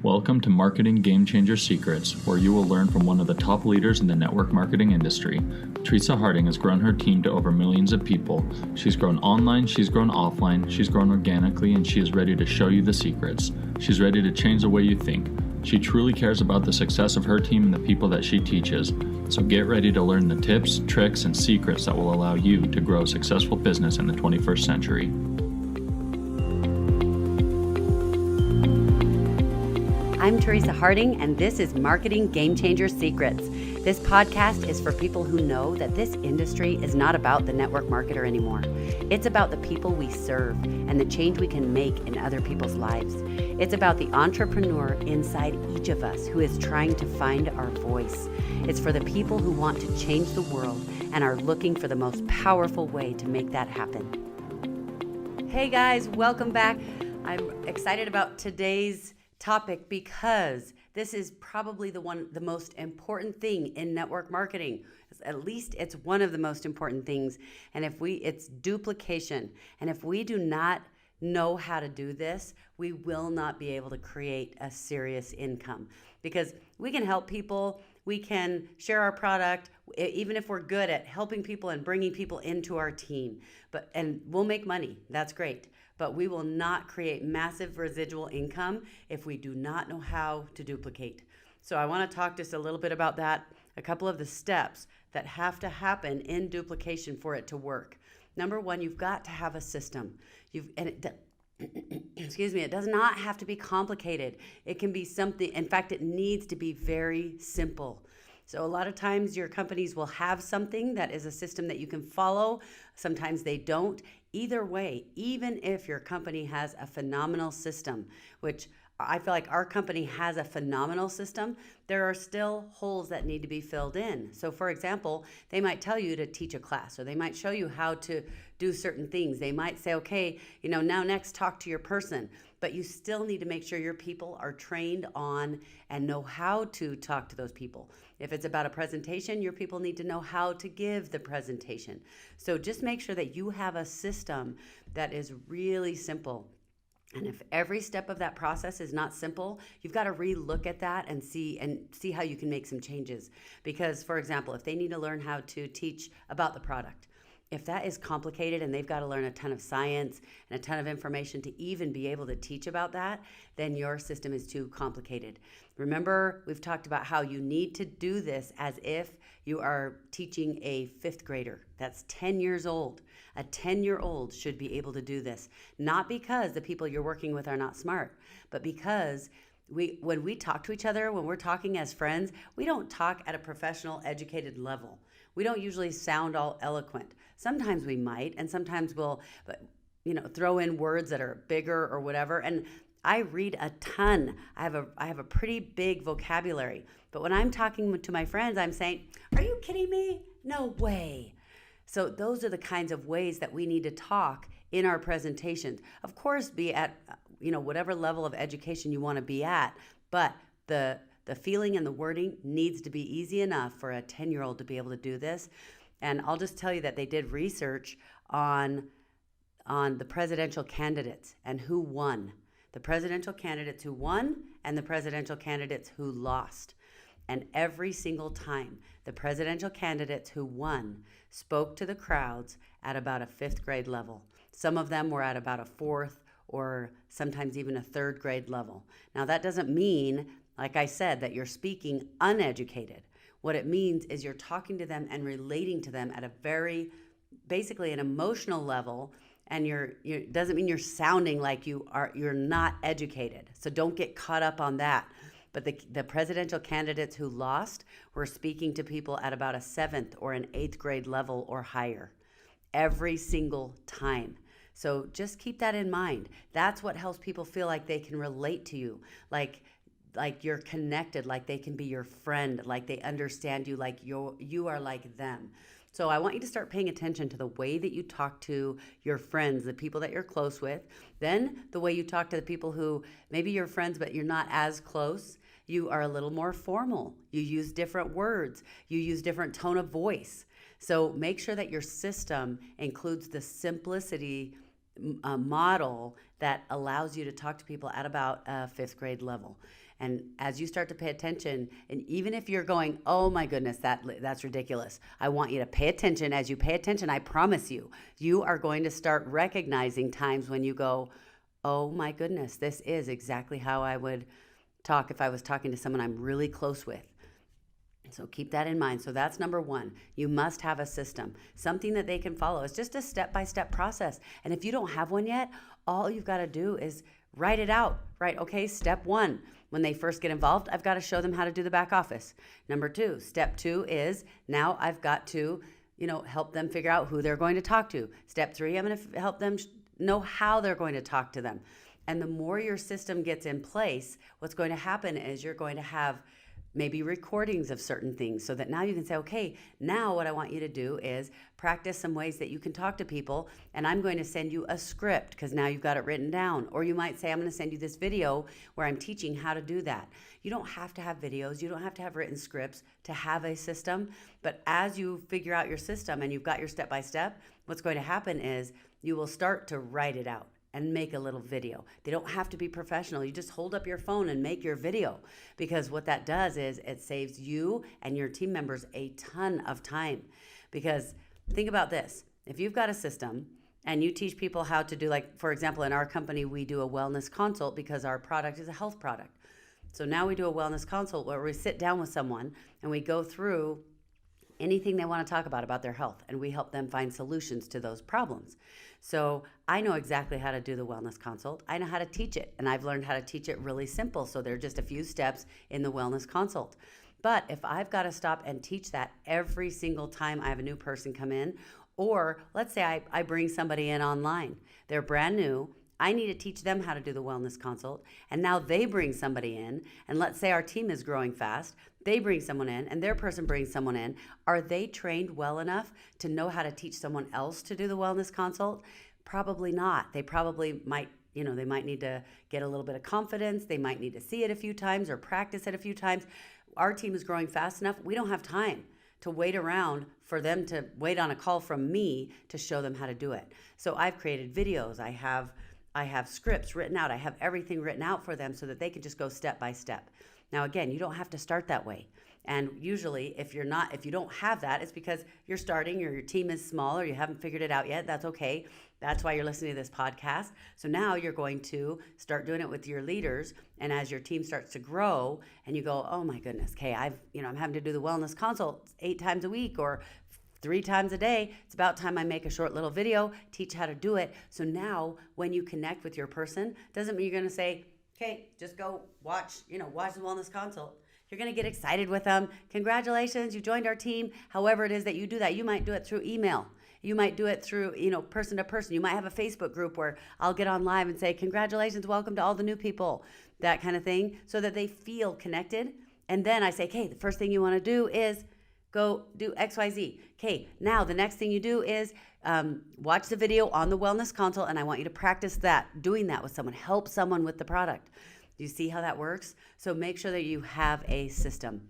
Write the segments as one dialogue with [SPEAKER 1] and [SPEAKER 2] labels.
[SPEAKER 1] Welcome to Marketing Game Changer Secrets, where you will learn from one of the top leaders in the network marketing industry. Teresa Harding has grown her team to over millions of people. She's grown online, she's grown offline, she's grown organically, and she is ready to show you the secrets. She's ready to change the way you think. She truly cares about the success of her team and the people that she teaches. So get ready to learn the tips, tricks, and secrets that will allow you to grow a successful business in the 21st century.
[SPEAKER 2] I'm Teresa Harding, and this is Marketing Game Changer Secrets. This podcast is for people who know that this industry is not about the network marketer anymore. It's about the people we serve and the change we can make in other people's lives. It's about the entrepreneur inside each of us who is trying to find our voice. It's for the people who want to change the world and are looking for the most powerful way to make that happen. Hey guys, welcome back. I'm excited about today's topic because this is probably the most important thing in network marketing. At least it's one of the most important things. And it's duplication. And if we do not know how to do this, we will not be able to create a serious income, because we can help people, we can share our product, even if we're good at helping people and bringing people into our team, and we'll make money. That's great. But we will not create massive residual income if we do not know how to duplicate. So I want to talk just a little bit about that, a couple of the steps that have to happen in duplication for it to work. Number one, you've got to have a system. It does not have to be complicated. It can be something, in fact, it needs to be very simple. So a lot of times your companies will have something that is a system that you can follow. Sometimes they don't. Either way, even if your company has a phenomenal system, which I feel like our company has a phenomenal system, there are still holes that need to be filled in. So for example, they might tell you to teach a class, or they might show you how to do certain things. They might say, okay, now next talk to your person, but you still need to make sure your people are trained on and know how to talk to those people. If it's about a presentation, your people need to know how to give the presentation. So just make sure that you have a system that is really simple. And if every step of that process is not simple, you've got to relook at that and see how you can make some changes. Because, for example, if they need to learn how to teach about the product, if that is complicated and they've got to learn a ton of science and a ton of information to even be able to teach about that, then your system is too complicated. Remember, we've talked about how you need to do this as if you are teaching a fifth grader that's 10 years old. A 10-year-old should be able to do this, not because the people you're working with are not smart, but because when we talk to each other, when we're talking as friends, we don't talk at a professional, educated level. We don't usually sound all eloquent. Sometimes we might, and sometimes we'll, throw in words that are bigger or whatever. And I read a ton. I have a pretty big vocabulary. But when I'm talking to my friends, I'm saying, "Are you kidding me? No way." So those are the kinds of ways that we need to talk in our presentations. Of course, be at whatever level of education you want to be at, but the feeling and the wording needs to be easy enough for a 10-year-old to be able to do this. And I'll just tell you that they did research on the presidential candidates and who won. The presidential candidates who won and the presidential candidates who lost. And every single time, the presidential candidates who won spoke to the crowds at about a fifth grade level. Some of them were at about a fourth or sometimes even a third grade level. Now, that doesn't mean, like I said, that you're speaking uneducated. What it means is you're talking to them and relating to them at a very, basically an emotional level, and it doesn't mean you're sounding like you're not educated. So don't get caught up on that. But the presidential candidates who lost were speaking to people at about a seventh or an eighth grade level or higher every single time. So just keep that in mind. That's what helps people feel like they can relate to you, like you're connected, like they can be your friend, like they understand you, like you are like them. So I want you to start paying attention to the way that you talk to your friends, the people that you're close with, then the way you talk to the people who maybe you're friends but you're not as close. You are a little more formal. You use different words. You use different tone of voice. So make sure that your system includes the simplicity model that allows you to talk to people at about a fifth grade level. And as you start to pay attention, and even if you're going, oh my goodness, that's ridiculous, I want you to pay attention. As you pay attention, I promise you, you are going to start recognizing times when you go, oh my goodness, this is exactly how I would talk if I was talking to someone I'm really close with. So keep that in mind. So that's number one. You must have a system, something that they can follow. It's just a step-by-step process. And if you don't have one yet, all you've got to do is write it out, right? Okay, step one, when they first get involved, I've got to show them how to do the back office. Number two, step two is now I've got to, help them figure out who they're going to talk to. Step three, I'm going to help them know how they're going to talk to them. And the more your system gets in place, what's going to happen is you're going to have maybe recordings of certain things so that now you can say, okay, now what I want you to do is practice some ways that you can talk to people, and I'm going to send you a script because now you've got it written down. Or you might say, I'm going to send you this video where I'm teaching how to do that. You don't have to have videos, you don't have to have written scripts to have a system, but as you figure out your system and you've got your step-by-step, what's going to happen is you will start to write it out and make a little video. They don't have to be professional. You just hold up your phone and make your video, because what that does is it saves you and your team members a ton of time. Because think about this. If you've got a system and you teach people how to do, like, for example, in our company, we do a wellness consult because our product is a health product. So now we do a wellness consult where we sit down with someone and we go through anything they want to talk about their health, and we help them find solutions to those problems. So I know exactly how to do the wellness consult. I know how to teach it, and I've learned how to teach it really simple. So there are just a few steps in the wellness consult. But if I've got to stop and teach that every single time I have a new person come in, or let's say I bring somebody in online, they're brand new, I need to teach them how to do the wellness consult, and now they bring somebody in, and let's say our team is growing fast, they bring someone in, and their person brings someone in. Are they trained well enough to know how to teach someone else to do the wellness consult? Probably not. They probably might, they might need to get a little bit of confidence. They might need to see it a few times or practice it a few times. Our team is growing fast enough. We don't have time to wait around for them to wait on a call from me to show them how to do it. So I've created videos. I have scripts written out. I have everything written out for them so that they can just go step by step. Now, again, you don't have to start that way. And usually if you don't have that, it's because you're starting or your team is small or you haven't figured it out yet. That's okay. That's why you're listening to this podcast. So now you're going to start doing it with your leaders. And as your team starts to grow and you go, oh my goodness, okay, I'm having to do the wellness consult 8 times a week or 3 times a day. It's about time I make a short little video, teach how to do it. So now when you connect with your person, doesn't mean you're going to say, okay, just go watch the wellness consult. You're going to get excited with them. Congratulations, you joined our team. However it is that you do that, you might do it through email. You might do it through, person to person. You might have a Facebook group where I'll get on live and say, congratulations, welcome to all the new people, that kind of thing, so that they feel connected. And then I say, okay, the first thing you want to do is go do XYZ. Okay, now the next thing you do is watch the video on the wellness consult, and I want you to practice doing that with someone. Help someone with the product. Do you see how that works? So make sure that you have a system.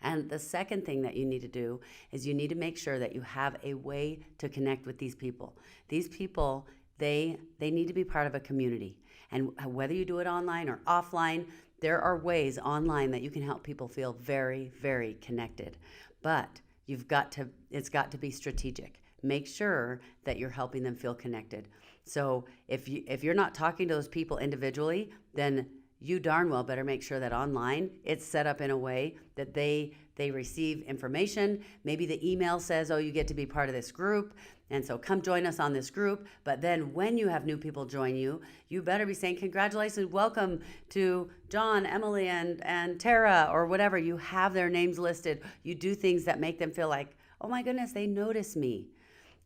[SPEAKER 2] And the second thing that you need to do is you need to make sure that you have a way to connect with these people. These people, they need to be part of a community. And whether you do it online or offline, there are ways online that you can help people feel very, very connected. But it's got to be strategic. Make sure that you're helping them feel connected. So if you're not talking to those people individually, then you darn well better make sure that online it's set up in a way that they receive information. Maybe the email says, oh, you get to be part of this group, and so come join us on this group. But then when you have new people join you, you better be saying, congratulations, welcome to John, Emily, and Tara, or whatever. You have their names listed. You do things that make them feel like, oh my goodness, they notice me.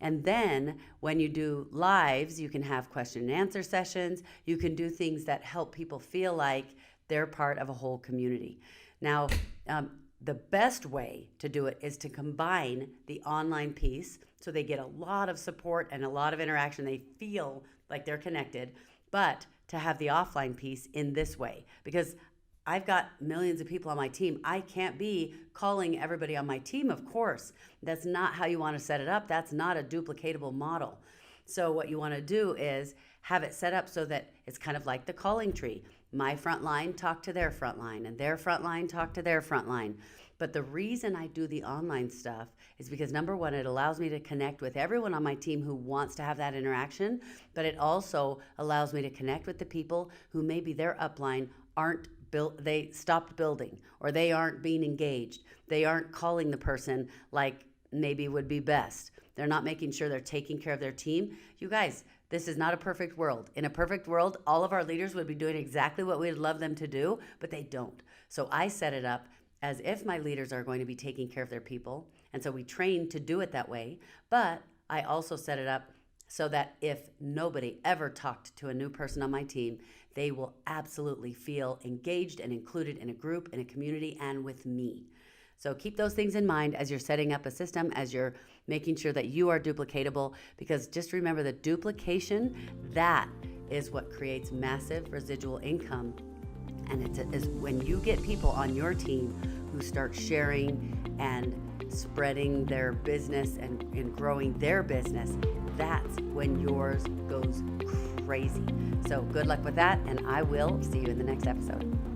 [SPEAKER 2] And then when you do lives, you can have question and answer sessions. You can do things that help people feel like they're part of a whole community. Now, the best way to do it is to combine the online piece so they get a lot of support and a lot of interaction. They feel like they're connected, but to have the offline piece in this way, because I've got millions of people on my team. I can't be calling everybody on my team, of course. That's not how you want to set it up. That's not a duplicatable model. So what you want to do is have it set up so that it's kind of like the calling tree. My front line talk to their front line, and their front line talk to their front line. But the reason I do the online stuff is because, number one, it allows me to connect with everyone on my team who wants to have that interaction, but it also allows me to connect with the people who maybe their upline aren't built, they stopped building, or they aren't being engaged. They aren't calling the person like maybe would be best. They're not making sure they're taking care of their team. You guys, this is not a perfect world. In a perfect world, all of our leaders would be doing exactly what we'd love them to do, but they don't. So I set it up as if my leaders are going to be taking care of their people. And so we train to do it that way. But I also set it up so that if nobody ever talked to a new person on my team, they will absolutely feel engaged and included in a group, in a community, and with me. So keep those things in mind as you're setting up a system, as you're making sure that you are duplicatable, because just remember that duplication, that is what creates massive residual income. And it is when you get people on your team who start sharing and spreading their business and growing their business, that's when yours goes crazy. So good luck with that, and I will see you in the next episode.